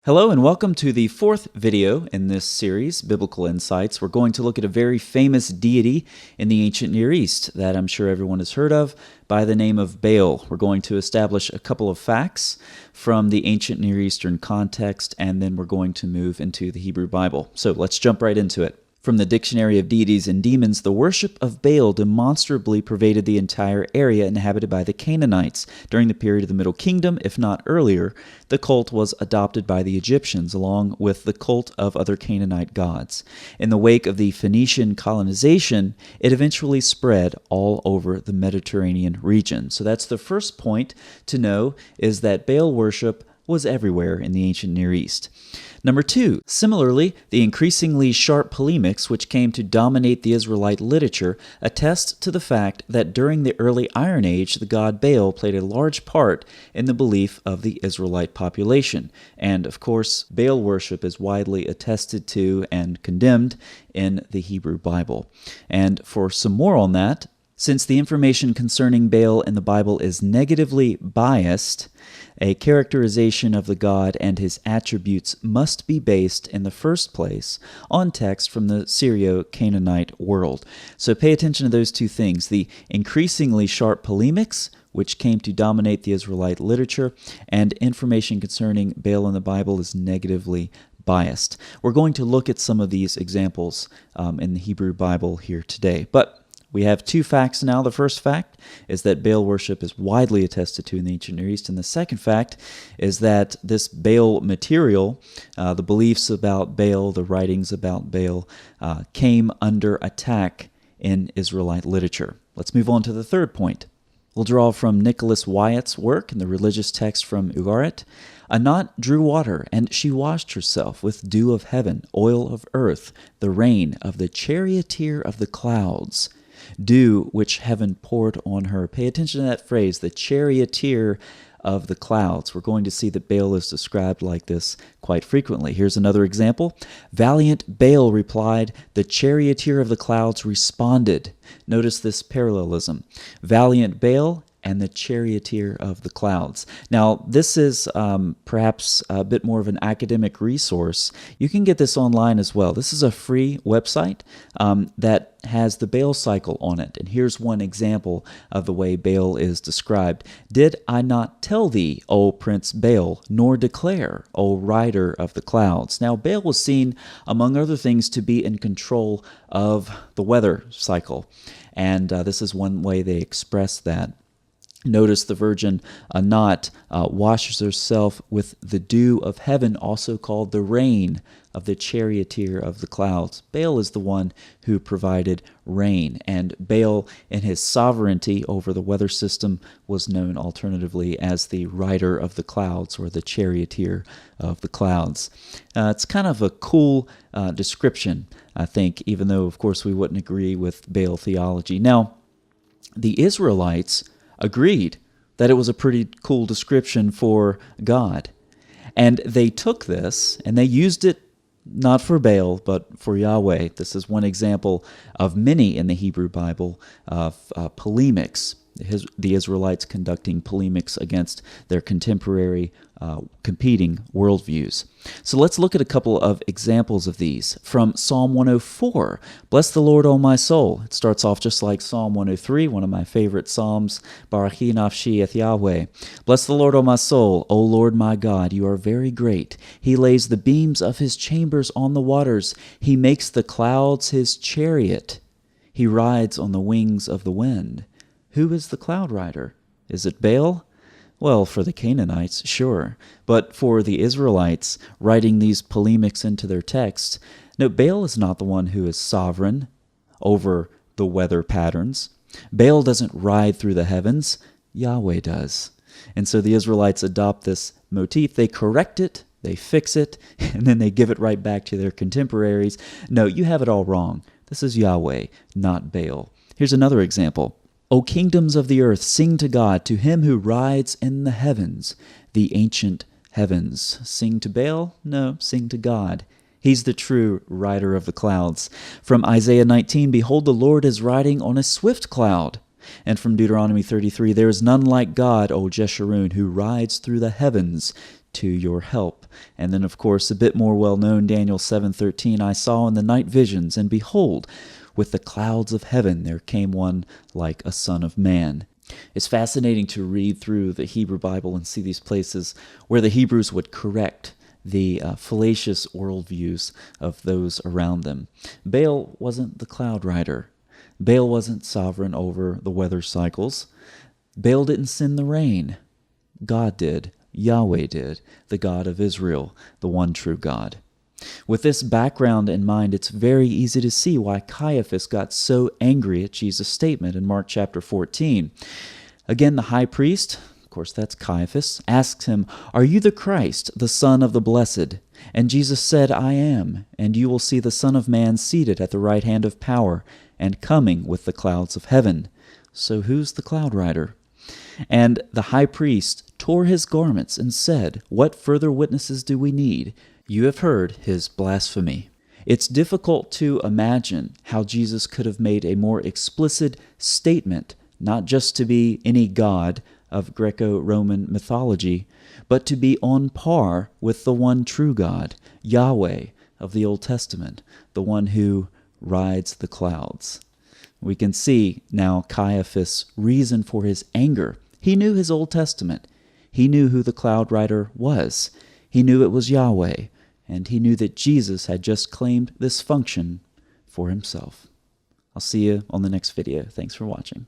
Hello and welcome to the fourth video in this series, Biblical Insights. We're going to look at a very famous deity in the ancient Near East that I'm sure everyone has heard of by the name of Baal. We're going to establish a couple of facts from the ancient Near Eastern context, and then we're going to move into the Hebrew Bible. So let's jump right into it. From the Dictionary of Deities and Demons, the worship of Baal demonstrably pervaded the entire area inhabited by the Canaanites. During the period of the Middle Kingdom, if not earlier, the cult was adopted by the Egyptians, along with the cult of other Canaanite gods. In the wake of the Phoenician colonization, it eventually spread all over the Mediterranean region. So that's the first point to know, is that Baal worship was everywhere in the ancient Near East. Number two, similarly, the increasingly sharp polemics which came to dominate the Israelite literature attest to the fact that during the early Iron Age, the god Baal played a large part in the belief of the Israelite population. And, of course, Baal worship is widely attested to and condemned in the Hebrew Bible. And for some more on that, since the information concerning Baal in the Bible is negatively biased, a characterization of the god and his attributes must be based in the first place on text from the Syro-Canaanite world. So pay attention to those two things, the increasingly sharp polemics, which came to dominate the Israelite literature, and information concerning Baal in the Bible is negatively biased. We're going to look at some of these examples in the Hebrew Bible here today. But we have two facts now. The first fact is that Baal worship is widely attested to in the ancient Near East. And the second fact is that this Baal material, the beliefs about Baal, the writings about Baal, came under attack in Israelite literature. Let's move on to the third point. We'll draw from Nicholas Wyatt's work in the religious text from Ugarit. Anat drew water, and she washed herself with dew of heaven, oil of earth, the rain of the charioteer of the clouds. Dew which heaven poured on her. Pay attention to that phrase, the charioteer of the clouds. We're going to see that Baal is described like this quite frequently. Here's another example. Valiant Baal replied, the charioteer of the clouds responded. Notice this parallelism. Valiant Baal and the charioteer of the clouds. Now, this is perhaps a bit more of an academic resource. You can get this online as well. This is a free website that has the Baal cycle on it. And here's one example of the way Baal is described. Did I not tell thee, O Prince Baal, nor declare, O rider of the clouds? Now, Baal was seen, among other things, to be in control of the weather cycle. And this is one way they express that. Notice the virgin Anat washes herself with the dew of heaven, also called the rain of the charioteer of the clouds. Baal is the one who provided rain, and Baal, in his sovereignty over the weather system, was known alternatively as the rider of the clouds or the charioteer of the clouds. It's kind of a cool description, I think, even though, of course, we wouldn't agree with Baal theology. Now, the Israelites agreed that it was a pretty cool description for God. And they took this and they used it not for Baal, but for Yahweh. This is one example of many in the Hebrew Bible of polemics. The Israelites conducting polemics against their contemporary competing worldviews. So let's look at a couple of examples of these. From Psalm 104, Bless the Lord, O my soul. It starts off just like Psalm 103, one of my favorite psalms, Barachi nafshi eth Yahweh. Bless the Lord, O my soul, O Lord my God, you are very great. He lays the beams of his chambers on the waters. He makes the clouds his chariot. He rides on the wings of the wind. Who is the cloud rider? Is it Baal? Well, for the Canaanites, sure. But for the Israelites, writing these polemics into their text, no, Baal is not the one who is sovereign over the weather patterns. Baal doesn't ride through the heavens. Yahweh does. And so the Israelites adopt this motif. They correct it, they fix it, and then they give it right back to their contemporaries. No, you have it all wrong. This is Yahweh, not Baal. Here's another example. O kingdoms of the earth, sing to God, to him who rides in the heavens, the ancient heavens. Sing to Baal? No, sing to God. He's the true rider of the clouds. From Isaiah 19, Behold, the Lord is riding on a swift cloud. And from Deuteronomy 33, There is none like God, O Jeshurun, who rides through the heavens to your help. And then, of course, a bit more well-known, Daniel 7:13, I saw in the night visions, and behold, with the clouds of heaven there came one like a son of man. It's fascinating to read through the Hebrew Bible and see these places where the Hebrews would correct the fallacious worldviews of those around them. Baal wasn't the cloud rider. Baal wasn't sovereign over the weather cycles. Baal didn't send the rain. God did. Yahweh did, the God of Israel, the one true God. With this background in mind, it's very easy to see why Caiaphas got so angry at Jesus' statement in Mark chapter 14. Again, the high priest, of course that's Caiaphas, asks him, "Are you the Christ, the Son of the Blessed?" And Jesus said, "I am, and you will see the Son of Man seated at the right hand of power, and coming with the clouds of heaven." So who's the cloud rider? And the high priest tore his garments and said, "What further witnesses do we need? You have heard his blasphemy." It's difficult to imagine how Jesus could have made a more explicit statement, not just to be any god of Greco-Roman mythology, but to be on par with the one true God, Yahweh of the Old Testament, the one who rides the clouds. We can see now Caiaphas' reason for his anger. He knew his Old Testament. He knew who the cloud rider was. He knew it was Yahweh, and he knew that Jesus had just claimed this function for himself. I'll see you on the next video. Thanks for watching.